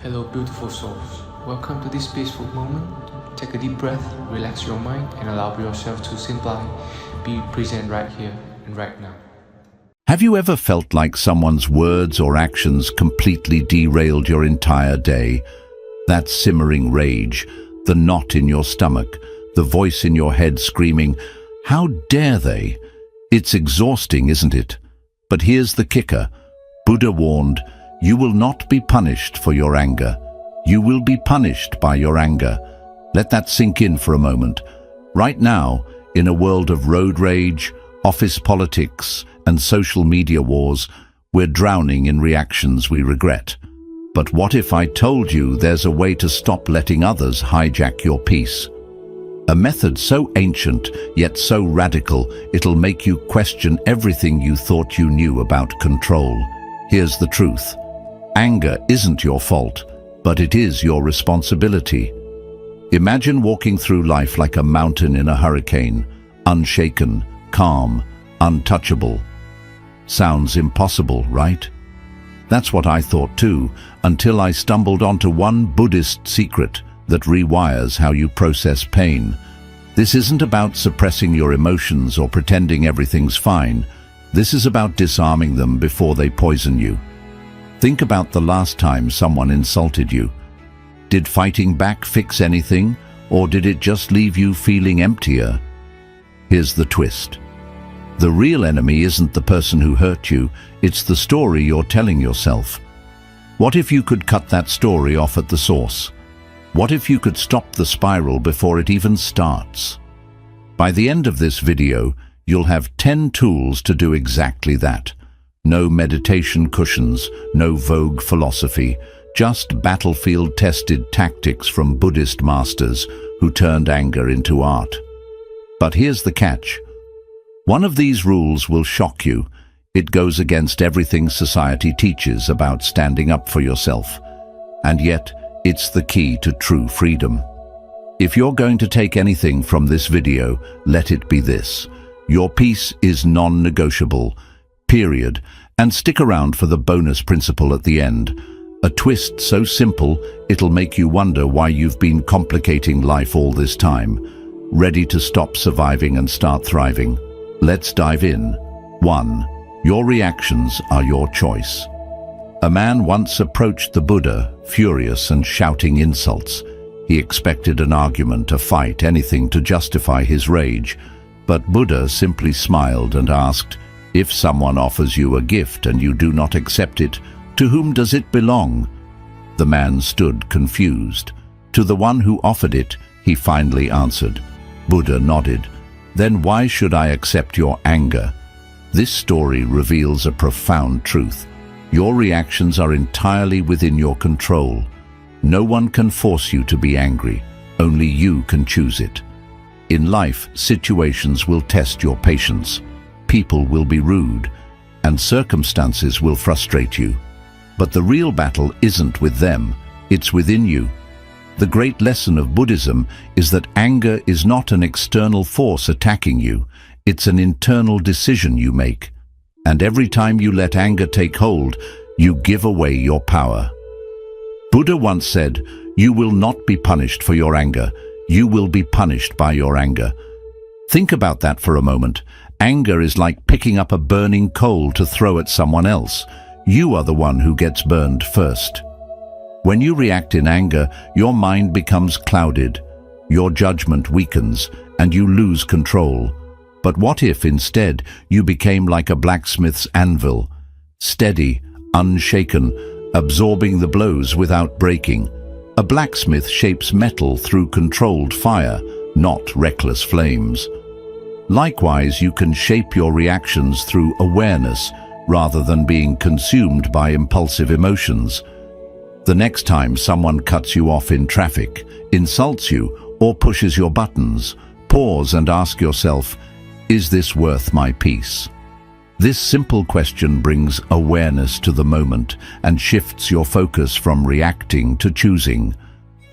Hello, beautiful souls. Welcome to this peaceful moment. Take a deep breath, relax your mind, and allow yourself to simply be present right here and right now. Have you ever felt like someone's words or actions completely derailed your entire day? That simmering rage, the knot in your stomach, the voice in your head screaming, "How dare they?" It's exhausting, isn't it? But here's the kicker. Buddha warned, you will not be punished for your anger. You will be punished by your anger. Let that sink in for a moment. Right now, in a world of road rage, office politics, and social media wars, we're drowning in reactions we regret. But what if I told you there's a way to stop letting others hijack your peace? A method so ancient, yet so radical, it'll make you question everything you thought you knew about control. Here's the truth. Anger isn't your fault, but it is your responsibility. Imagine walking through life like a mountain in a hurricane, unshaken, calm, untouchable. Sounds impossible, right? That's what I thought too, until I stumbled onto one Buddhist secret that rewires how you process pain. This isn't about suppressing your emotions or pretending everything's fine. This is about disarming them before they poison you. Think about the last time someone insulted you. Did fighting back fix anything, or did it just leave you feeling emptier? Here's the twist. The real enemy isn't the person who hurt you, it's the story you're telling yourself. What if you could cut that story off at the source? What if you could stop the spiral before it even starts? By the end of this video, you'll have 10 tools to do exactly that. No meditation cushions, no vogue philosophy, just battlefield-tested tactics from Buddhist masters who turned anger into art. But here's the catch. One of these rules will shock you. It goes against everything society teaches about standing up for yourself. And yet, it's the key to true freedom. If you're going to take anything from this video, let it be this. Your peace is non-negotiable, period. And stick around for the bonus principle at the end. A twist so simple, it'll make you wonder why you've been complicating life all this time. Ready to stop surviving and start thriving? Let's dive in. 1. Your reactions are your choice. A man once approached the Buddha, furious and shouting insults. He expected an argument, a fight, anything to justify his rage. But Buddha simply smiled and asked, "If someone offers you a gift and you do not accept it, to whom does it belong?" The man stood confused. "To the one who offered it," he finally answered. Buddha nodded. "Then why should I accept your anger?" This story reveals a profound truth. Your reactions are entirely within your control. No one can force you to be angry. Only you can choose it. In life, situations will test your patience. People will be rude, and circumstances will frustrate you. But the real battle isn't with them, it's within you. The great lesson of Buddhism is that anger is not an external force attacking you, it's an internal decision you make. And every time you let anger take hold, you give away your power. Buddha once said, "You will not be punished for your anger, you will be punished by your anger." Think about that for a moment. Anger is like picking up a burning coal to throw at someone else. You are the one who gets burned first. When you react in anger, your mind becomes clouded, your judgment weakens, and you lose control. But what if instead you became like a blacksmith's anvil, steady, unshaken, absorbing the blows without breaking? A blacksmith shapes metal through controlled fire, not reckless flames. Likewise, you can shape your reactions through awareness rather than being consumed by impulsive emotions. The next time someone cuts you off in traffic, insults you, or pushes your buttons, pause and ask yourself, is this worth my peace? This simple question brings awareness to the moment and shifts your focus from reacting to choosing.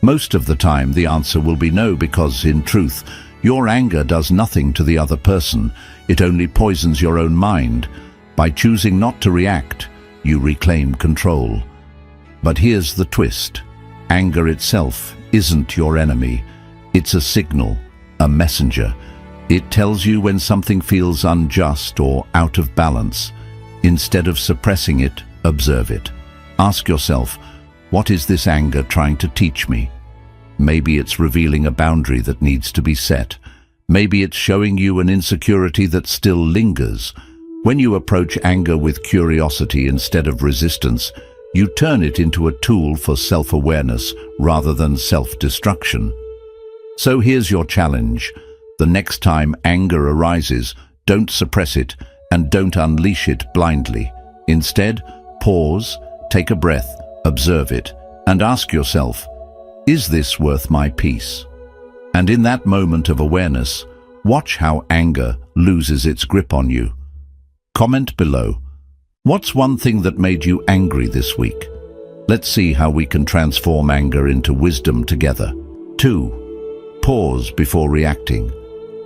Most of the time, the answer will be no, because in truth, your anger does nothing to the other person. It only poisons your own mind. By choosing not to react, you reclaim control. But here's the twist. Anger itself isn't your enemy. It's a signal, a messenger. It tells you when something feels unjust or out of balance. Instead of suppressing it, observe it. Ask yourself, what is this anger trying to teach me? Maybe it's revealing a boundary that needs to be set. Maybe it's showing you an insecurity that still lingers. When you approach anger with curiosity instead of resistance, you turn it into a tool for self-awareness rather than self-destruction. So here's your challenge. The next time anger arises, don't suppress it and don't unleash it blindly. Instead, pause, take a breath, observe it, and ask yourself, is this worth my peace? And in that moment of awareness, watch how anger loses its grip on you. Comment below. What's one thing that made you angry this week? Let's see how we can transform anger into wisdom together. 2. Pause before reacting.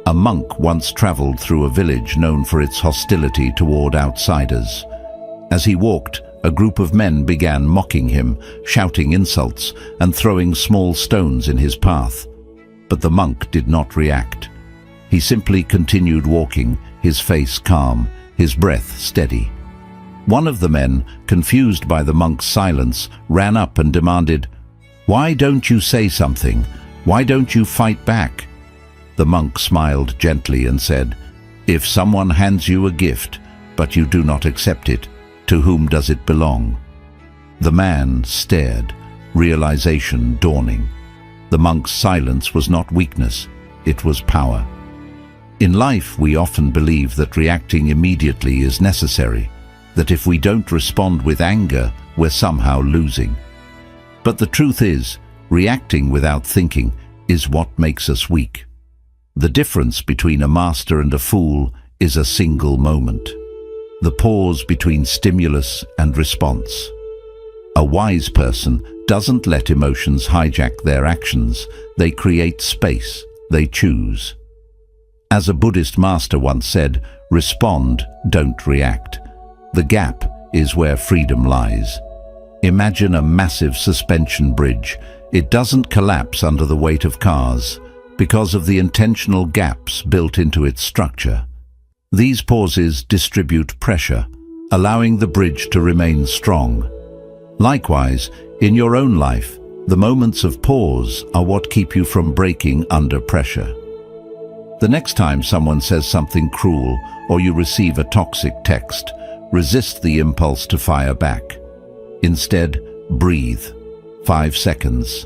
A monk once traveled through a village known for its hostility toward outsiders. As he walked, a group of men began mocking him, shouting insults and throwing small stones in his path. But the monk did not react. He simply continued walking, his face calm, his breath steady. One of the men, confused by the monk's silence, ran up and demanded, "Why don't you say something? Why don't you fight back?" The monk smiled gently and said, "If someone hands you a gift, but you do not accept it, to whom does it belong?" The man stared, realization dawning. The monk's silence was not weakness, it was power. In life, we often believe that reacting immediately is necessary, that if we don't respond with anger, we're somehow losing. But the truth is, reacting without thinking is what makes us weak. The difference between a master and a fool is a single moment. The pause between stimulus and response. A wise person doesn't let emotions hijack their actions. They create space. They choose. As a Buddhist master once said, respond, don't react. The gap is where freedom lies. Imagine a massive suspension bridge. It doesn't collapse under the weight of cars because of the intentional gaps built into its structure. These pauses distribute pressure, allowing the bridge to remain strong. Likewise, in your own life, the moments of pause are what keep you from breaking under pressure. The next time someone says something cruel or you receive a toxic text, resist the impulse to fire back. Instead, breathe. 5 seconds.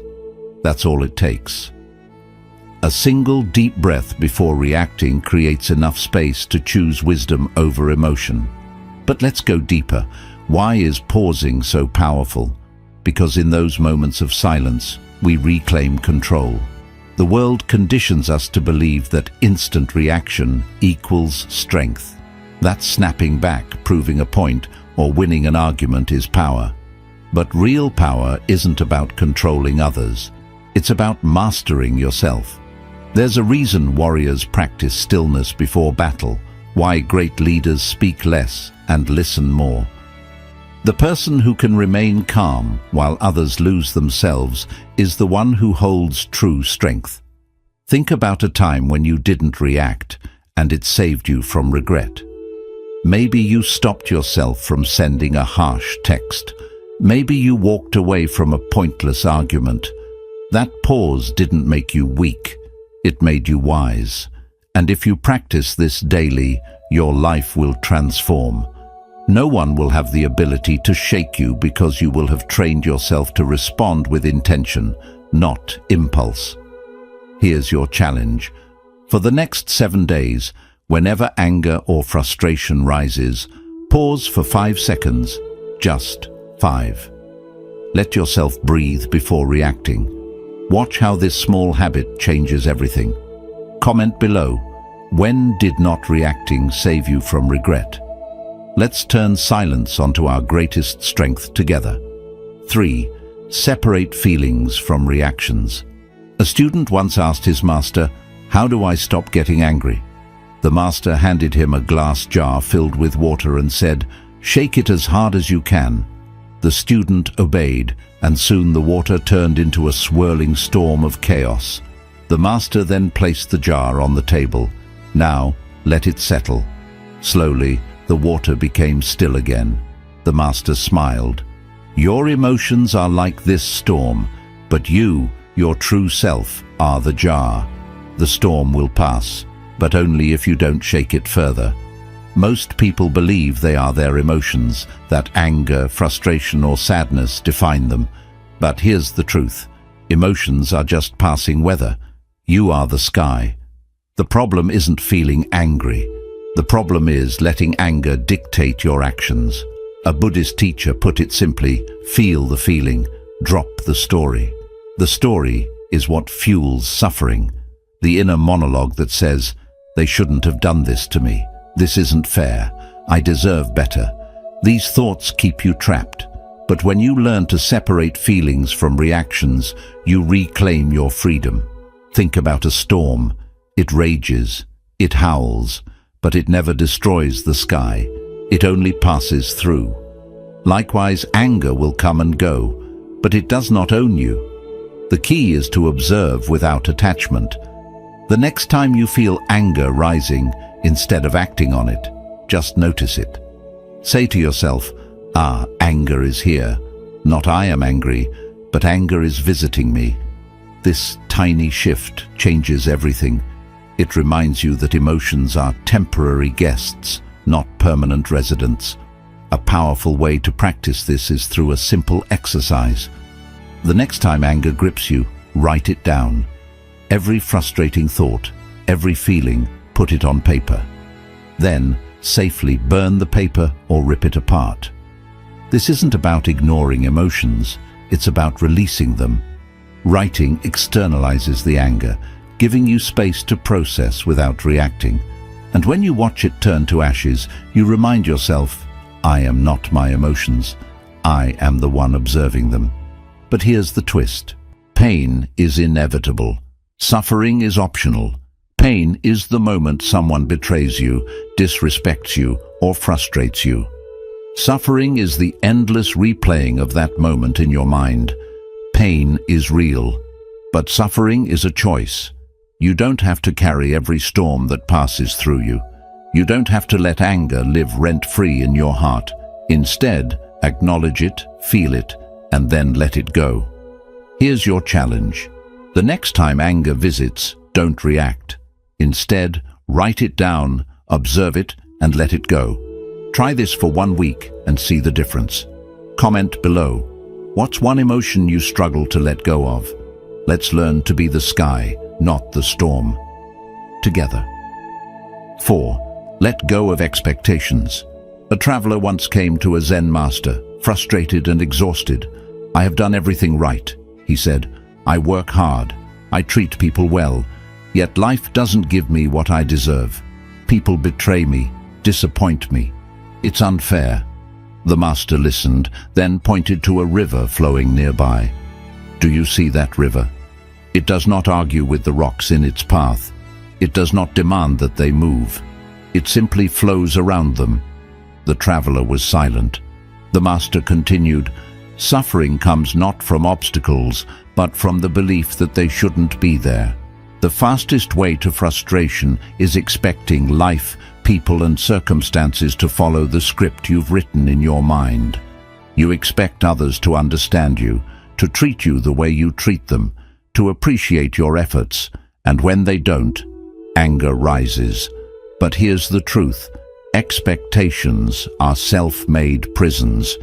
That's all it takes. A single deep breath before reacting creates enough space to choose wisdom over emotion. But let's go deeper. Why is pausing so powerful? Because in those moments of silence, we reclaim control. The world conditions us to believe that instant reaction equals strength. That snapping back, proving a point, or winning an argument is power. But real power isn't about controlling others. It's about mastering yourself. There's a reason warriors practice stillness before battle, why great leaders speak less and listen more. The person who can remain calm while others lose themselves is the one who holds true strength. Think about a time when you didn't react and it saved you from regret. Maybe you stopped yourself from sending a harsh text. Maybe you walked away from a pointless argument. That pause didn't make you weak. It made you wise. And if you practice this daily, your life will transform. No one will have the ability to shake you because you will have trained yourself to respond with intention, not impulse. Here's your challenge. For the next 7 days, whenever anger or frustration rises, pause for 5 seconds, just 5. Let yourself breathe before reacting. Watch how this small habit changes everything. Comment below, when did not reacting save you from regret? Let's turn silence onto our greatest strength together. 3. Separate feelings from reactions. A student once asked his master, "How do I stop getting angry?" The master handed him a glass jar filled with water and said, "Shake it as hard as you can." The student obeyed, and soon the water turned into a swirling storm of chaos. The master then placed the jar on the table. Now, let it settle. Slowly, the water became still again. The master smiled. Your emotions are like this storm, but you, your true self, are the jar. The storm will pass, but only if you don't shake it further. Most people believe they are their emotions, that anger, frustration, or sadness define them. But here's the truth. Emotions are just passing weather. You are the sky. The problem isn't feeling angry. The problem is letting anger dictate your actions. A Buddhist teacher put it simply, feel the feeling, drop the story. The story is what fuels suffering. The inner monologue that says, they shouldn't have done this to me. This isn't fair. I deserve better. These thoughts keep you trapped. But when you learn to separate feelings from reactions, you reclaim your freedom. Think about a storm. It rages, it howls, but it never destroys the sky. It only passes through. Likewise, anger will come and go, but it does not own you. The key is to observe without attachment. The next time you feel anger rising, instead of acting on it, just notice it. Say to yourself, anger is here. Not I am angry, but anger is visiting me. This tiny shift changes everything. It reminds you that emotions are temporary guests, not permanent residents. A powerful way to practice this is through a simple exercise. The next time anger grips you, write it down. Every frustrating thought, every feeling, put it on paper. Then, safely burn the paper or rip it apart. This isn't about ignoring emotions, it's about releasing them. Writing externalizes the anger, giving you space to process without reacting. And when you watch it turn to ashes, you remind yourself, I am not my emotions. I am the one observing them. But here's the twist. Pain is inevitable. Suffering is optional. Pain is the moment someone betrays you, disrespects you, or frustrates you. Suffering is the endless replaying of that moment in your mind. Pain is real, but suffering is a choice. You don't have to carry every storm that passes through you. You don't have to let anger live rent-free in your heart. Instead, acknowledge it, feel it, and then let it go. Here's your challenge. The next time anger visits, don't react. Instead, write it down, observe it, and let it go. Try this for 1 week and see the difference. Comment below. What's one emotion you struggle to let go of? Let's learn to be the sky, not the storm. Together. 4. Let go of expectations. A traveler once came to a Zen master, frustrated and exhausted. I have done everything right, he said. I work hard. I treat people well. Yet life doesn't give me what I deserve. People betray me, disappoint me. It's unfair. The master listened, then pointed to a river flowing nearby. Do you see that river? It does not argue with the rocks in its path. It does not demand that they move. It simply flows around them. The traveler was silent. The master continued, suffering comes not from obstacles, but from the belief that they shouldn't be there. The fastest way to frustration is expecting life, people, and circumstances to follow the script you've written in your mind. You expect others to understand you, to treat you the way you treat them, to appreciate your efforts, and when they don't, anger rises. But here's the truth. Expectations are self-made prisons.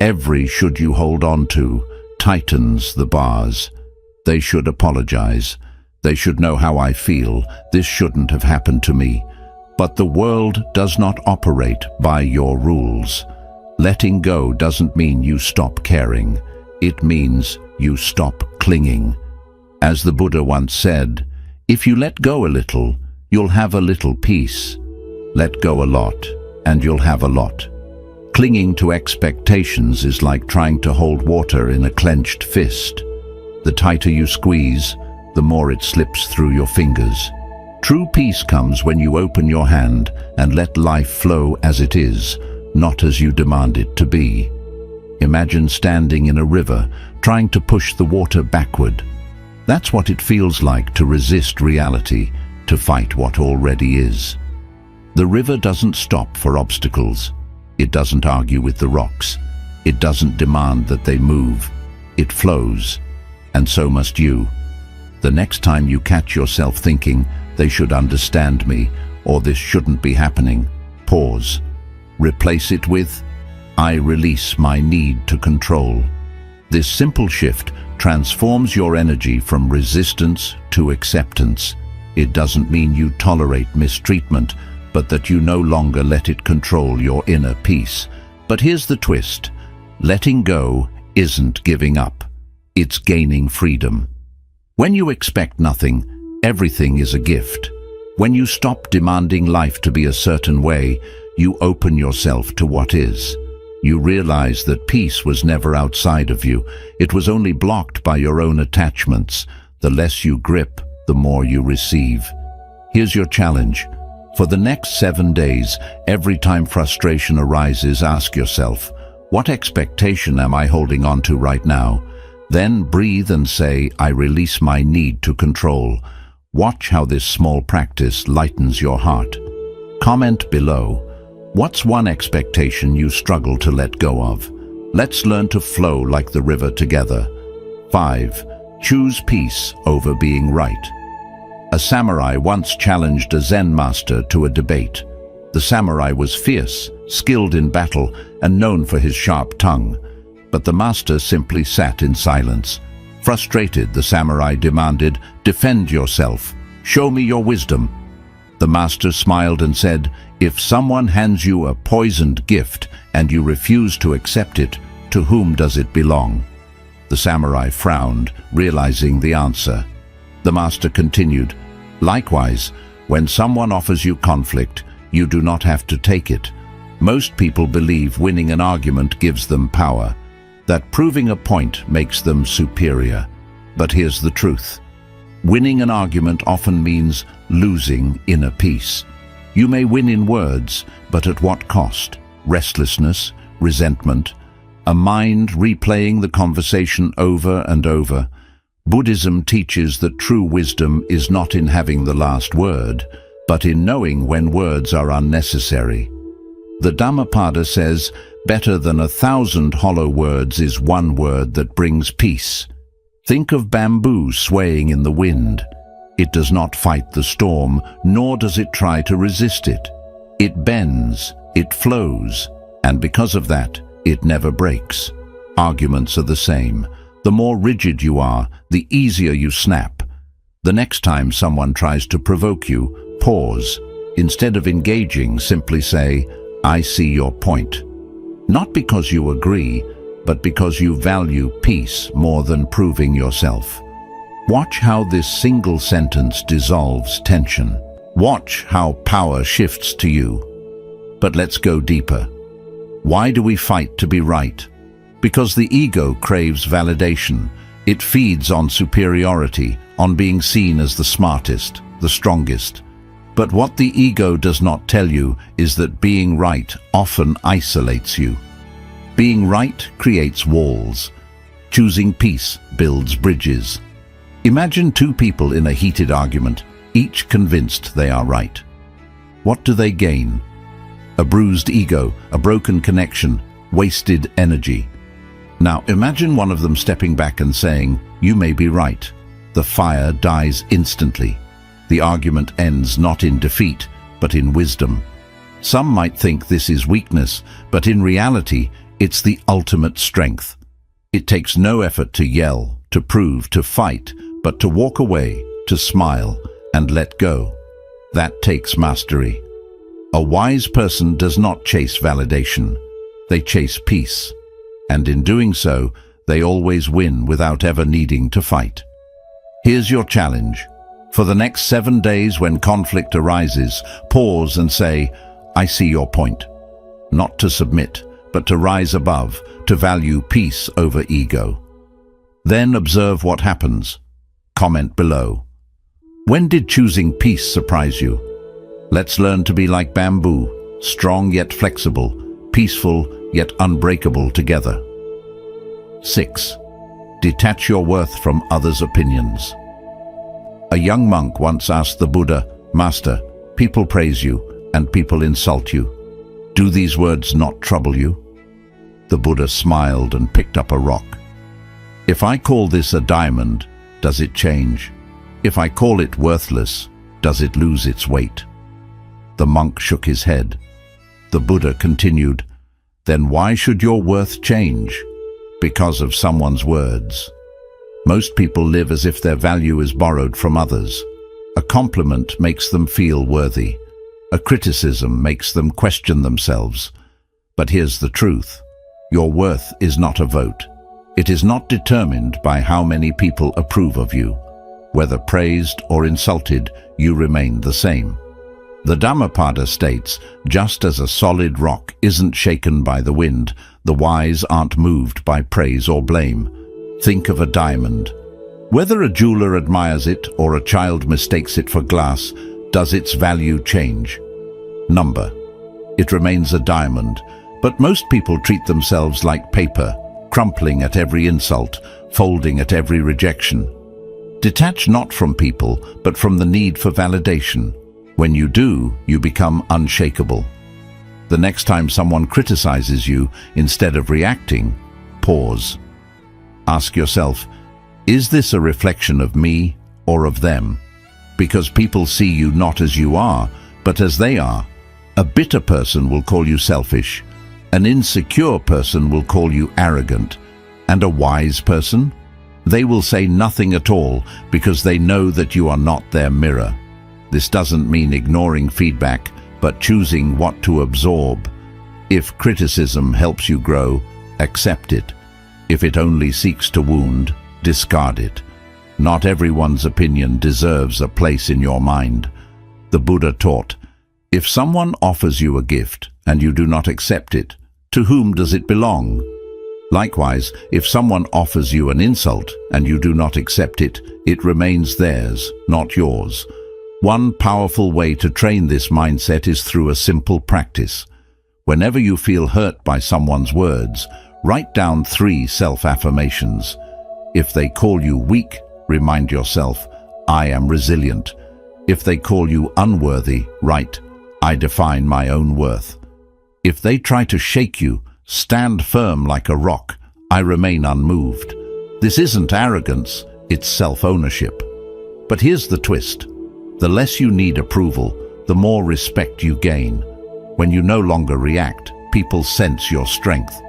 Every should you hold on to tightens the bars. They should apologize. They should know how I feel. This shouldn't have happened to me. But the world does not operate by your rules. Letting go doesn't mean you stop caring. It means you stop clinging. As the Buddha once said, if you let go a little, you'll have a little peace. Let go a lot, and you'll have a lot. Clinging to expectations is like trying to hold water in a clenched fist. The tighter you squeeze, the more it slips through your fingers. True peace comes when you open your hand and let life flow as it is, not as you demand it to be. imagine standing in a river, trying to push the water backward. That's what it feels like to resist reality, to fight what already is. The river doesn't stop for obstacles. It doesn't argue with the rocks. It doesn't demand that they move. It flows, and so must you. The next time you catch yourself thinking, they should understand me, or this shouldn't be happening, pause. Replace it with, I release my need to control. This simple shift transforms your energy from resistance to acceptance. It doesn't mean you tolerate mistreatment, but that you no longer let it control your inner peace. But here's the twist. Letting go isn't giving up. It's gaining freedom. When you expect nothing, everything is a gift. When you stop demanding life to be a certain way, you open yourself to what is. You realize that peace was never outside of you. It was only blocked by your own attachments. The less you grip, the more you receive. Here's your challenge. For the next 7 days, every time frustration arises, ask yourself, what expectation am I holding on to right now? Then breathe and say, I release my need to control. Watch how this small practice lightens your heart. Comment below. What's one expectation you struggle to let go of? Let's learn to flow like the river together. 5. Choose peace over being right. A samurai once challenged a Zen master to a debate. The samurai was fierce, skilled in battle, and known for his sharp tongue. But the master simply sat in silence. Frustrated, the samurai demanded, defend yourself. Show me your wisdom. The master smiled and said, if someone hands you a poisoned gift and you refuse to accept it, to whom does it belong? The samurai frowned, realizing the answer. The master continued, likewise, when someone offers you conflict, you do not have to take it. Most people believe winning an argument gives them power, that proving a point makes them superior. But here's the truth. Winning an argument often means losing inner peace. You may win in words, but at what cost? Restlessness, resentment, a mind replaying the conversation over and over. Buddhism teaches that true wisdom is not in having the last word, but in knowing when words are unnecessary. The Dhammapada says, better than 1,000 hollow words is one word that brings peace. Think of bamboo swaying in the wind. It does not fight the storm, nor does it try to resist it. It bends, it flows, and because of that, it never breaks. Arguments are the same. The more rigid you are, the easier you snap. The next time someone tries to provoke you, pause. Instead of engaging, simply say, I see your point. Not because you agree, but because you value peace more than proving yourself. Watch how this single sentence dissolves tension. Watch how power shifts to you. But let's go deeper. Why do we fight to be right? Because the ego craves validation. It feeds on superiority, on being seen as the smartest, the strongest. But what the ego does not tell you is that being right often isolates you. Being right creates walls. Choosing peace builds bridges. Imagine two people in a heated argument, each convinced they are right. What do they gain? A bruised ego, a broken connection, wasted energy. Now imagine one of them stepping back and saying, you may be right. The fire dies instantly. The argument ends not in defeat, but in wisdom. Some might think this is weakness, but in reality, it's the ultimate strength. It takes no effort to yell, to prove, to fight, but to walk away, to smile, and let go. That takes mastery. A wise person does not chase validation. They chase peace. And in doing so, they always win without ever needing to fight. Here's your challenge. For the next 7 days when conflict arises, pause and say, I see your point. Not to submit, but to rise above, to value peace over ego. Then observe what happens. Comment below. When did choosing peace surprise you? Let's learn to be like bamboo, strong yet flexible, peaceful yet unbreakable together. 6. Detach your worth from others' opinions. A young monk once asked the Buddha, "Master, people praise you and people insult you. Do these words not trouble you?" The Buddha smiled and picked up a rock. "If I call this a diamond, does it change? If I call it worthless, does it lose its weight?" The monk shook his head. The Buddha continued, "Then why should your worth change? Because of someone's words. Most people live as if their value is borrowed from others. A compliment makes them feel worthy. A criticism makes them question themselves. But here's the truth. Your worth is not a vote. It is not determined by how many people approve of you. Whether praised or insulted, you remain the same. The Dhammapada states, just as a solid rock isn't shaken by the wind, the wise aren't moved by praise or blame. Think of a diamond. Whether a jeweler admires it or a child mistakes it for glass, does its value change? Number. It remains a diamond, but most people treat themselves like paper, crumpling at every insult, folding at every rejection. Detach not from people, but from the need for validation. When you do, you become unshakable. The next time someone criticizes you, instead of reacting, pause. Ask yourself, is this a reflection of me or of them? Because people see you not as you are, but as they are. A bitter person will call you selfish. An insecure person will call you arrogant. And a wise person? They will say nothing at all because they know that you are not their mirror. This doesn't mean ignoring feedback, but choosing what to absorb. If criticism helps you grow, accept it. If it only seeks to wound, discard it. Not everyone's opinion deserves a place in your mind. The Buddha taught, if someone offers you a gift and you do not accept it, to whom does it belong? Likewise, if someone offers you an insult and you do not accept it, it remains theirs, not yours. One powerful way to train this mindset is through a simple practice. Whenever you feel hurt by someone's words, write down 3 self-affirmations. If they call you weak, remind yourself, I am resilient. If they call you unworthy, write, I define my own worth. If they try to shake you, stand firm like a rock, I remain unmoved. This isn't arrogance, it's self-ownership. But here's the twist. The less you need approval, the more respect you gain. When you no longer react, people sense your strength.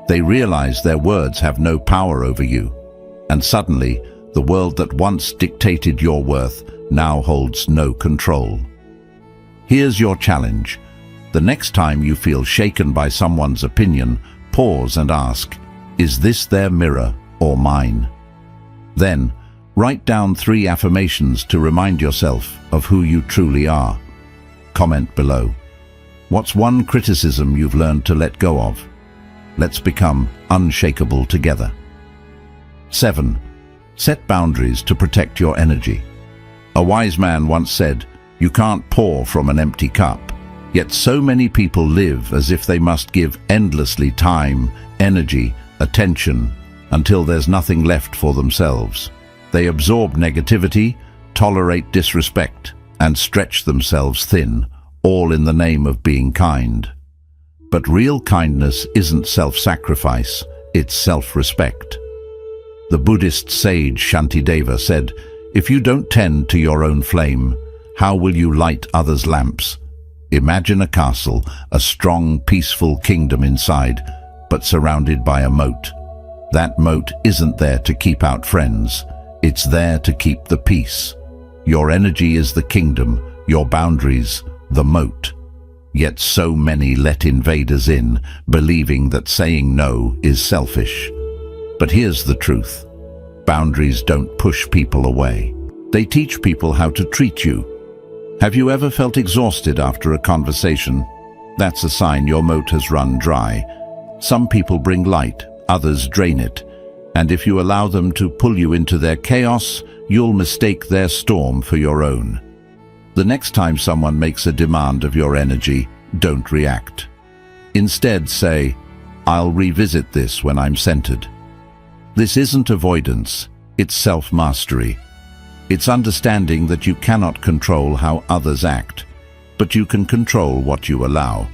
They realize their words have no power over you. And suddenly, the world that once dictated your worth now holds no control. Here's your challenge. The next time you feel shaken by someone's opinion, pause and ask, is this their mirror or mine? Then, write down 3 affirmations to remind yourself of who you truly are. Comment below. What's one criticism you've learned to let go of? Let's become unshakable together. 7. Set boundaries to protect your energy. A wise man once said, you can't pour from an empty cup. Yet so many people live as if they must give endlessly time, energy, attention, until there's nothing left for themselves. They absorb negativity, tolerate disrespect, and stretch themselves thin, all in the name of being kind. But real kindness isn't self-sacrifice, it's self-respect. The Buddhist sage Shantideva said, if you don't tend to your own flame, how will you light others' lamps? Imagine a castle, a strong, peaceful kingdom inside, but surrounded by a moat. That moat isn't there to keep out friends. It's there to keep the peace. Your energy is the kingdom, your boundaries, the moat. Yet so many let invaders in, believing that saying no is selfish. But here's the truth. Boundaries don't push people away. They teach people how to treat you. Have you ever felt exhausted after a conversation? That's a sign your moat has run dry. Some people bring light, others drain it. And if you allow them to pull you into their chaos, you'll mistake their storm for your own. The next time someone makes a demand of your energy, don't react. Instead say, I'll revisit this when I'm centered. This isn't avoidance, it's self-mastery. It's understanding that you cannot control how others act, but you can control what you allow.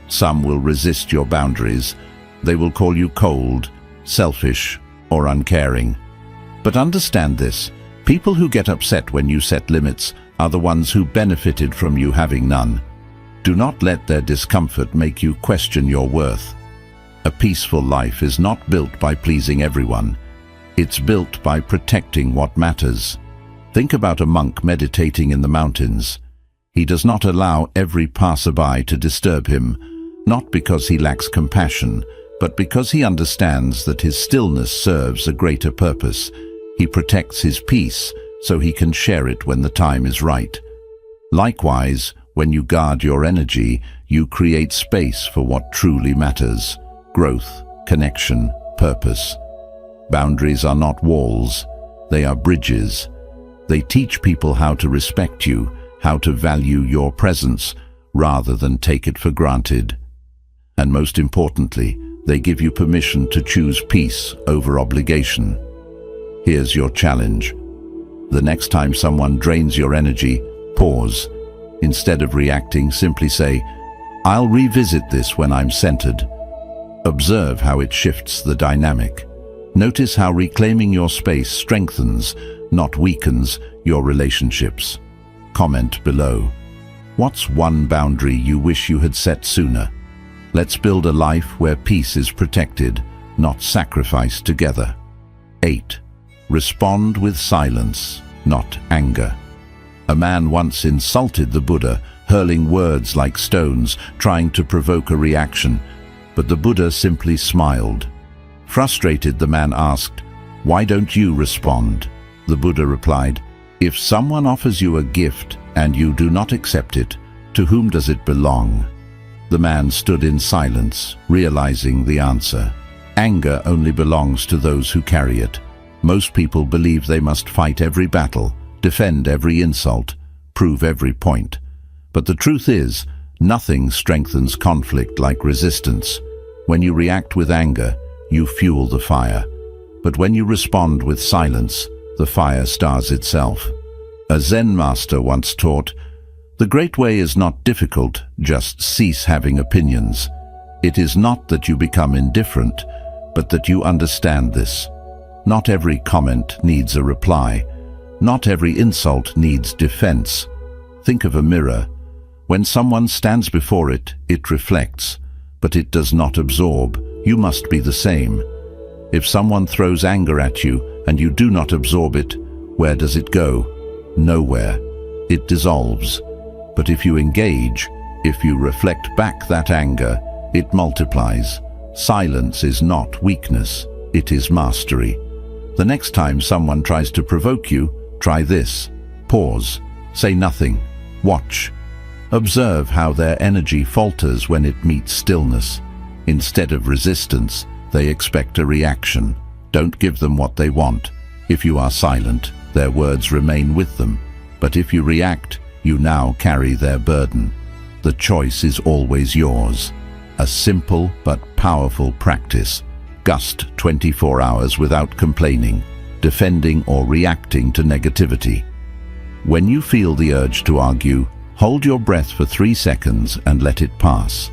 Some will resist your boundaries. They will call you cold, selfish, or uncaring. But understand this, people who get upset when you set limits are the ones who benefited from you having none. Do not let their discomfort make you question your worth. A peaceful life is not built by pleasing everyone. It's built by protecting what matters. Think about a monk meditating in the mountains. He does not allow every passerby to disturb him, not because he lacks compassion, but because he understands that his stillness serves a greater purpose. He protects his peace so he can share it when the time is right. Likewise, when you guard your energy, you create space for what truly matters: growth, connection, purpose. Boundaries are not walls, they are bridges. They teach people how to respect you, how to value your presence, rather than take it for granted. And most importantly, they give you permission to choose peace over obligation. Here's your challenge. The next time someone drains your energy, pause. Instead of reacting, simply say, "I'll revisit this when I'm centered." Observe how it shifts the dynamic. Notice how reclaiming your space strengthens, not weakens, your relationships. Comment below. What's one boundary you wish you had set sooner? Let's build a life where peace is protected, not sacrificed together. 8. Respond with silence, not anger. A man once insulted the Buddha, hurling words like stones, trying to provoke a reaction, but the Buddha simply smiled. Frustrated, the man asked, "Why don't you respond?" The Buddha replied, "If someone offers you a gift and you do not accept it, to whom does it belong?" The man stood in silence, realizing the answer. Anger only belongs to those who carry it. Most people believe they must fight every battle, defend every insult, prove every point. But the truth is, nothing strengthens conflict like resistance. When you react with anger, you fuel the fire. But when you respond with silence, the fire stars itself. A Zen master once taught, "The great way is not difficult, just cease having opinions." It is not that you become indifferent, but that you understand this. Not every comment needs a reply. Not every insult needs defense. Think of a mirror. When someone stands before it, it reflects, but it does not absorb. You must be the same. If someone throws anger at you and you do not absorb it, where does it go? Nowhere. It dissolves. But if you engage, if you reflect back that anger, it multiplies. Silence is not weakness, it is mastery. The next time someone tries to provoke you, try this. Pause. Say nothing. Watch. Observe how their energy falters when it meets stillness. Instead of resistance, they expect a reaction. Don't give them what they want. If you are silent, their words remain with them. But if you react, you now carry their burden. The choice is always yours. A simple but powerful practice. Gust 24 hours without complaining, defending or reacting to negativity. When you feel the urge to argue, hold your breath for 3 seconds and let it pass.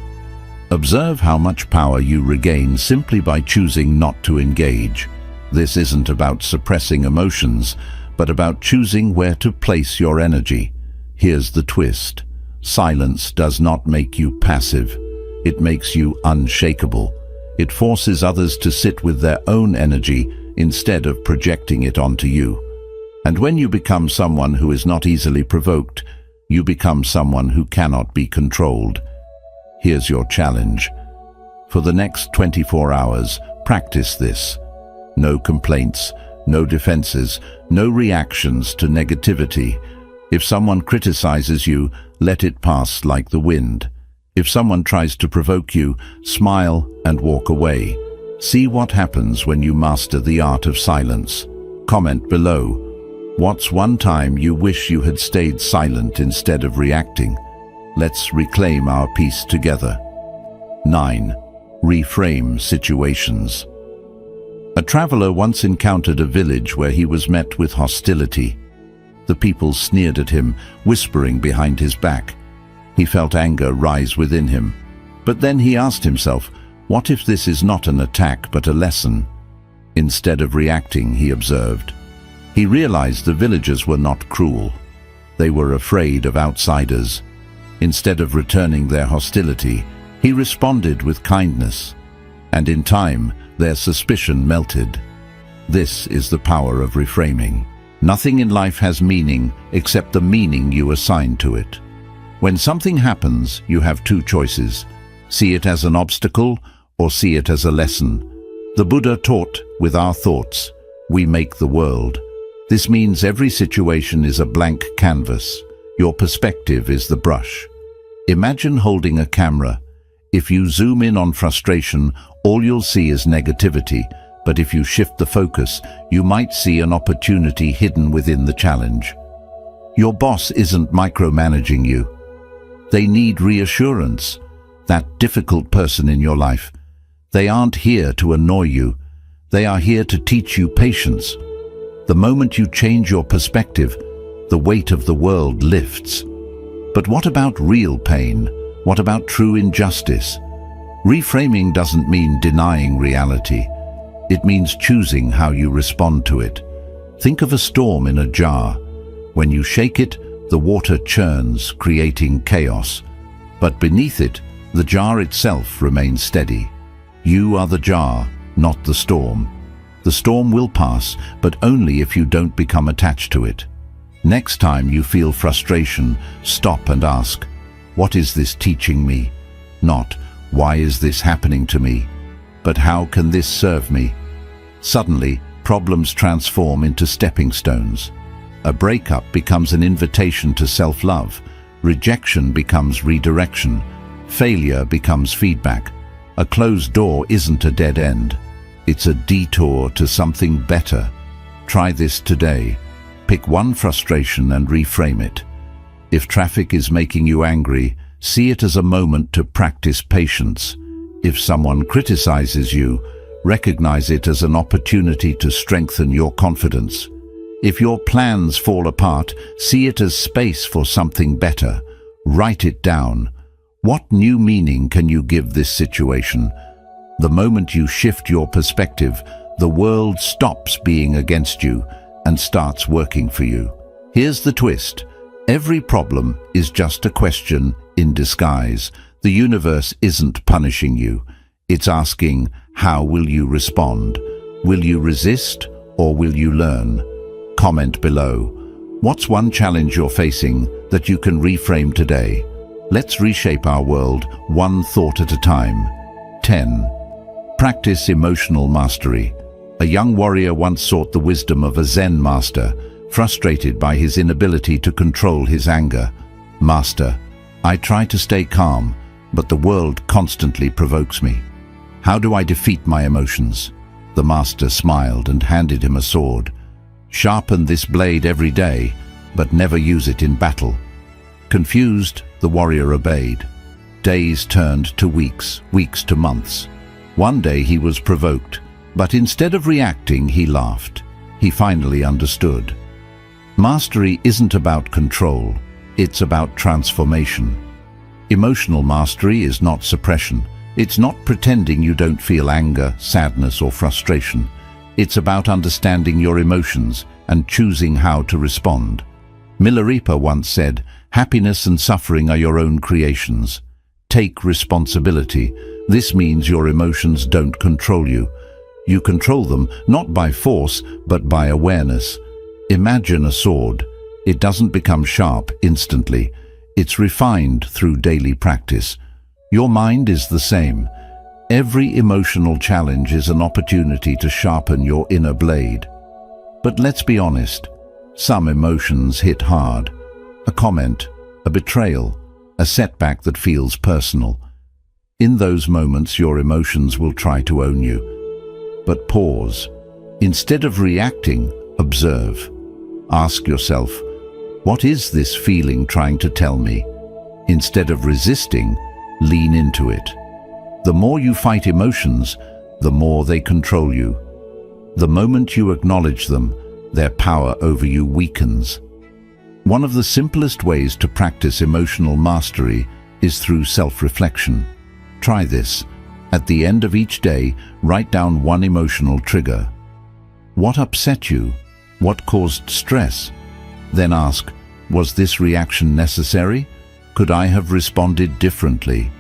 Observe how much power you regain simply by choosing not to engage. This isn't about suppressing emotions, but about choosing where to place your energy. Here's the twist. Silence does not make you passive. It makes you unshakable. It forces others to sit with their own energy instead of projecting it onto you. And when you become someone who is not easily provoked, you become someone who cannot be controlled. Here's your challenge. For the next 24 hours, practice this. No complaints, no defenses, no reactions to negativity. If someone criticizes you, let it pass like the wind. If someone tries to provoke you, smile and walk away. See what happens when you master the art of silence. Comment below. What's one time you wish you had stayed silent instead of reacting? Let's reclaim our peace together. 9. Reframe situations. A traveler once encountered a village where he was met with hostility. The people sneered at him, whispering behind his back. He felt anger rise within him. But then he asked himself, what if this is not an attack but a lesson? Instead of reacting, he observed. He realized the villagers were not cruel. They were afraid of outsiders. Instead of returning their hostility, he responded with kindness. And in time, their suspicion melted. This is the power of reframing. Nothing in life has meaning except the meaning you assign to it. When something happens, you have two choices. See it as an obstacle or see it as a lesson. The Buddha taught, with our thoughts, we make the world. This means every situation is a blank canvas. Your perspective is the brush. Imagine holding a camera. If you zoom in on frustration, all you'll see is negativity, but if you shift the focus, you might see an opportunity hidden within the challenge. Your boss isn't micromanaging you. They need reassurance. That difficult person in your life. They aren't here to annoy you. They are here to teach you patience. The moment you change your perspective, the weight of the world lifts. But what about real pain? What about true injustice? Reframing doesn't mean denying reality. It means choosing how you respond to it. Think of a storm in a jar. When you shake it, the water churns, creating chaos. But beneath it, the jar itself remains steady. You are the jar, not the storm. The storm will pass, but only if you don't become attached to it. Next time you feel frustration, stop and ask, what is this teaching me? Not, why is this happening to me? But how can this serve me? Suddenly, problems transform into stepping stones. A breakup becomes an invitation to self-love. Rejection becomes redirection. Failure becomes feedback. A closed door isn't a dead end. It's a detour to something better. Try this today. Pick one frustration and reframe it. If traffic is making you angry, see it as a moment to practice patience. If someone criticizes you, recognize it as an opportunity to strengthen your confidence. If your plans fall apart, see it as space for something better. Write it down. What new meaning can you give this situation? The moment you shift your perspective, the world stops being against you and starts working for you. Here's the twist. Every problem is just a question in disguise. The universe isn't punishing you. It's asking, how will you respond? Will you resist or will you learn? Comment below. What's one challenge you're facing that you can reframe today? Let's reshape our world one thought at a time. 10. Practice emotional mastery. A young warrior once sought the wisdom of a Zen master, frustrated by his inability to control his anger. Master, I try to stay calm, but the world constantly provokes me. How do I defeat my emotions? The master smiled and handed him a sword. Sharpen this blade every day, but never use it in battle. Confused, the warrior obeyed. Days turned to weeks, weeks to months. One day he was provoked, but instead of reacting, he laughed. He finally understood. Mastery isn't about control, it's about transformation. Emotional mastery is not suppression. It's not pretending you don't feel anger, sadness, or frustration. It's about understanding your emotions and choosing how to respond. Milarepa once said, happiness and suffering are your own creations. Take responsibility. This means your emotions don't control you. You control them not by force, but by awareness. Imagine a sword. It doesn't become sharp instantly. It's refined through daily practice. Your mind is the same. Every emotional challenge is an opportunity to sharpen your inner blade. But let's be honest, some emotions hit hard. A comment, a betrayal, a setback that feels personal. In those moments, your emotions will try to own you. But pause. Instead of reacting, observe. Ask yourself, what is this feeling trying to tell me? Instead of resisting, lean into it. The more you fight emotions, the more they control you. The moment you acknowledge them, their power over you weakens. One of the simplest ways to practice emotional mastery is through self-reflection. Try this. At the end of each day, write down one emotional trigger. What upset you? What caused stress? Then ask, was this reaction necessary? Could I have responded differently?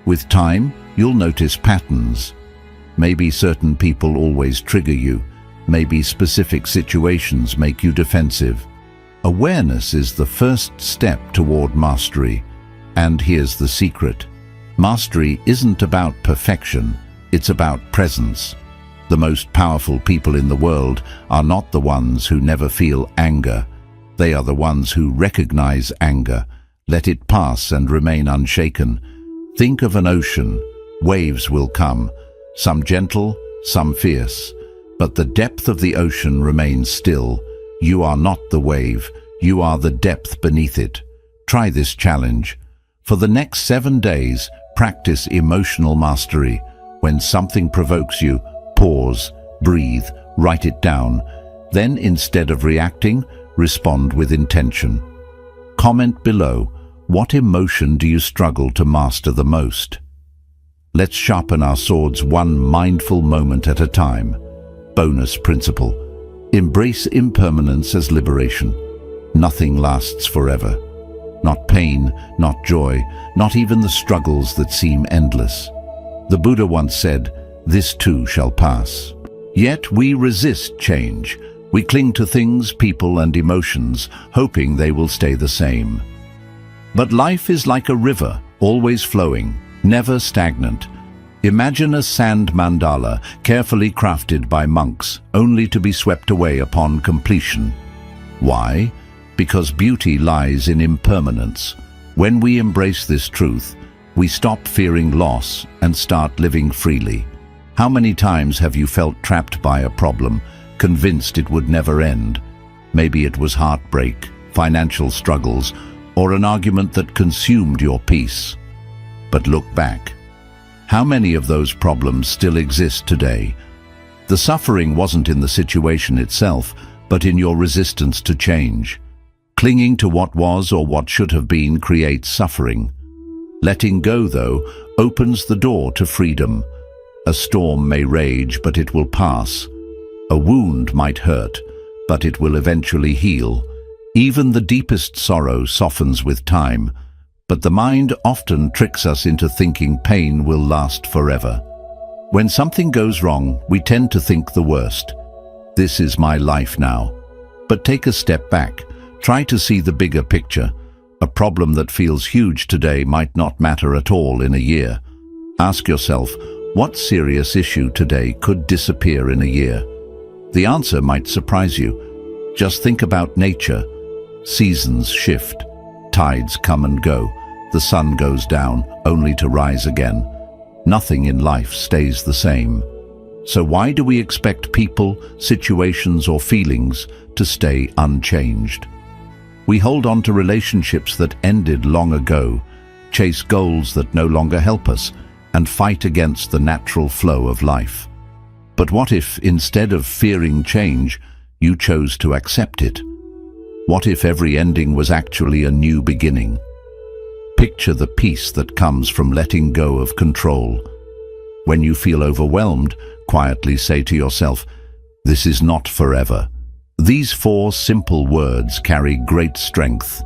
With time, you'll notice patterns. Maybe certain people always trigger you. Maybe specific situations make you defensive. Awareness is the first step toward mastery. And here's the secret. Mastery isn't about perfection, it's about presence. The most powerful people in the world are not the ones who never feel anger. They are the ones who recognize anger, let it pass and remain unshaken. Think of an ocean. Waves will come, some gentle, some fierce. But the depth of the ocean remains still. You are not the wave, you are the depth beneath it. Try this challenge. For the next 7 days, practice emotional mastery. When something provokes you, pause, breathe, write it down. Then, instead of reacting, respond with intention. Comment below, what emotion do you struggle to master the most? Let's sharpen our swords one mindful moment at a time. Bonus principle. Embrace impermanence as liberation. Nothing lasts forever. Not pain, not joy, not even the struggles that seem endless. The Buddha once said, "This too shall pass." Yet we resist change. We cling to things, people, and emotions, hoping they will stay the same. But life is like a river, always flowing, never stagnant. Imagine a sand mandala, carefully crafted by monks, only to be swept away upon completion. Why? Because beauty lies in impermanence. When we embrace this truth, we stop fearing loss and start living freely. How many times have you felt trapped by a problem, convinced it would never end? Maybe it was heartbreak, financial struggles, or an argument that consumed your peace. But look back. How many of those problems still exist today? The suffering wasn't in the situation itself, but in your resistance to change. Clinging to what was or what should have been creates suffering. Letting go, though, opens the door to freedom. A storm may rage, but it will pass. A wound might hurt, but it will eventually heal. Even the deepest sorrow softens with time, but the mind often tricks us into thinking pain will last forever. When something goes wrong, we tend to think the worst. This is my life now. But take a step back. Try to see the bigger picture. A problem that feels huge today might not matter at all in a year. Ask yourself, what serious issue today could disappear in a year? The answer might surprise you. Just think about nature. Seasons shift. Tides come and go. The sun goes down, only to rise again. Nothing in life stays the same. So why do we expect people, situations, or feelings to stay unchanged? We hold on to relationships that ended long ago, chase goals that no longer help us, and fight against the natural flow of life. But what if, instead of fearing change, you chose to accept it? What if every ending was actually a new beginning? Picture the peace that comes from letting go of control. When you feel overwhelmed, quietly say to yourself, "This is not forever." These 4 simple words carry great strength.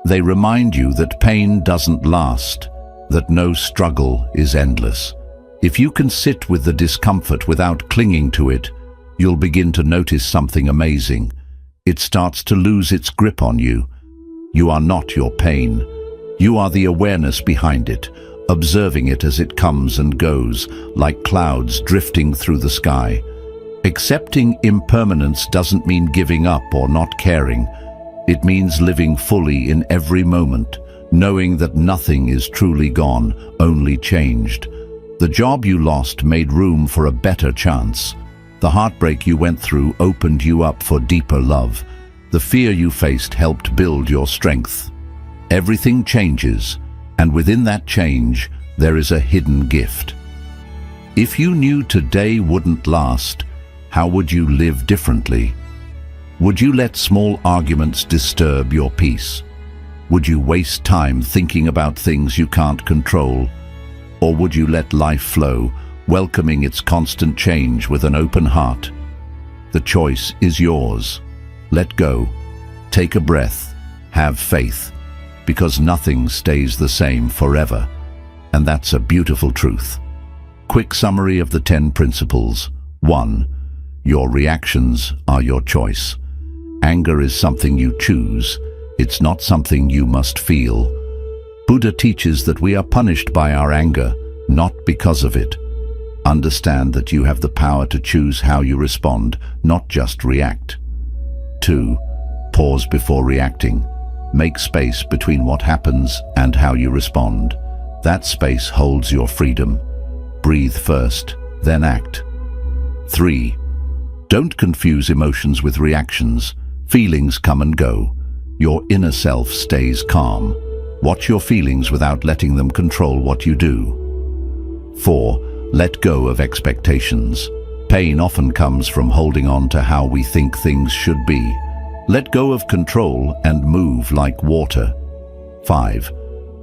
They remind you that pain doesn't last, that no struggle is endless. If you can sit with the discomfort without clinging to it, you'll begin to notice something amazing. It starts to lose its grip on you. You are not your pain. You are the awareness behind it, observing it as it comes and goes, like clouds drifting through the sky. Accepting impermanence doesn't mean giving up or not caring. It means living fully in every moment, knowing that nothing is truly gone, only changed. The job you lost made room for a better chance. The heartbreak you went through opened you up for deeper love. The fear you faced helped build your strength. Everything changes, and within that change, there is a hidden gift. If you knew today wouldn't last, how would you live differently? Would you let small arguments disturb your peace? Would you waste time thinking about things you can't control? Or would you let life flow, welcoming its constant change with an open heart? The choice is yours. Let go. Take a breath. Have faith. Because nothing stays the same forever. And that's a beautiful truth. Quick summary of the 10 principles. 1. Your reactions are your choice. Anger is something you choose. It's not something you must feel. Buddha teaches that we are punished by our anger, not because of it. Understand that you have the power to choose how you respond, not just react. 2. Pause before reacting. Make space between what happens and how you respond. That space holds your freedom. Breathe first, then act. 3. Don't confuse emotions with reactions. Feelings come and go. Your inner self stays calm. Watch your feelings without letting them control what you do. 4. Let go of expectations. Pain often comes from holding on to how we think things should be. Let go of control and move like water. 5.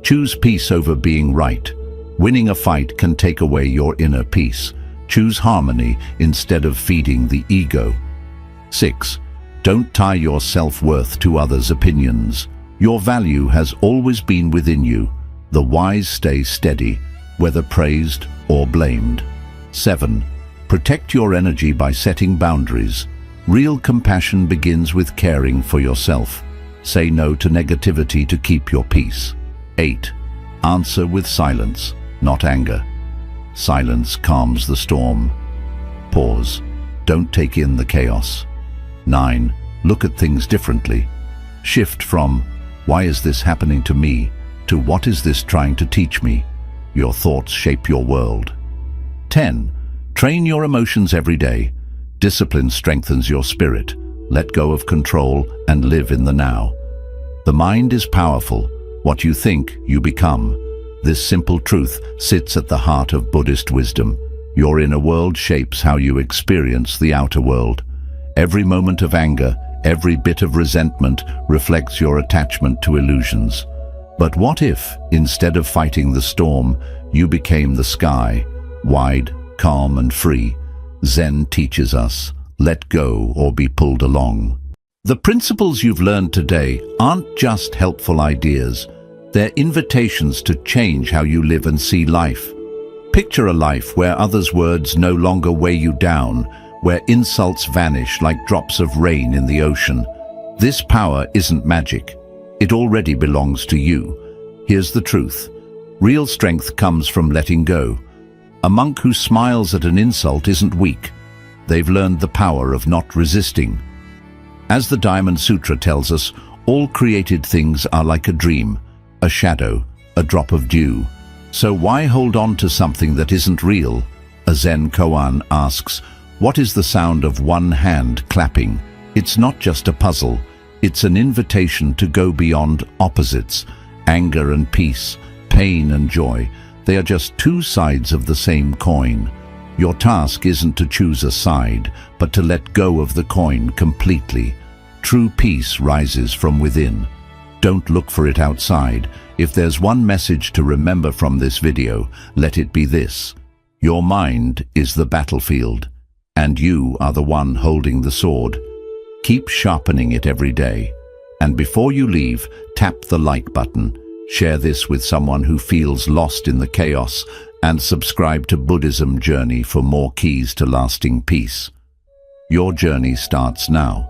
Choose peace over being right. Winning a fight can take away your inner peace. Choose harmony instead of feeding the ego. 6. Don't tie your self-worth to others' opinions. Your value has always been within you. The wise stay steady, whether praised or blamed. 7. Protect your energy by setting boundaries. Real compassion begins with caring for yourself. Say no to negativity to keep your peace. 8. Answer with silence, not anger. Silence calms the storm. Pause. Don't take in the chaos. 9. Look at things differently. Shift from, "Why is this happening to me?" to "What is this trying to teach me?" Your thoughts shape your world. 10. Train your emotions every day. Discipline strengthens your spirit. Let go of control and live in the now. The mind is powerful. What you think, you become. This simple truth sits at the heart of Buddhist wisdom. Your inner world shapes how you experience the outer world. Every moment of anger, every bit of resentment reflects your attachment to illusions. But what if, instead of fighting the storm, you became the sky, wide, calm and free? Zen teaches us, let go or be pulled along. The principles you've learned today aren't just helpful ideas. They're invitations to change how you live and see life. Picture a life where others' words no longer weigh you down, where insults vanish like drops of rain in the ocean. This power isn't magic. It already belongs to you. Here's the truth. Real strength comes from letting go. A monk who smiles at an insult isn't weak. They've learned the power of not resisting. As the Diamond Sutra tells us, all created things are like a dream, a shadow, a drop of dew. So why hold on to something that isn't real? A Zen koan asks, what is the sound of one hand clapping? It's not just a puzzle. It's an invitation to go beyond opposites. Anger and peace, pain and joy. They are just two sides of the same coin. Your task isn't to choose a side, but to let go of the coin completely. True peace rises from within. Don't look for it outside. If there's one message to remember from this video, let it be this. Your mind is the battlefield, and you are the one holding the sword. Keep sharpening it every day. And before you leave, tap the like button. Share this with someone who feels lost in the chaos, and subscribe to Buddhism Journey for more keys to lasting peace. Your journey starts now.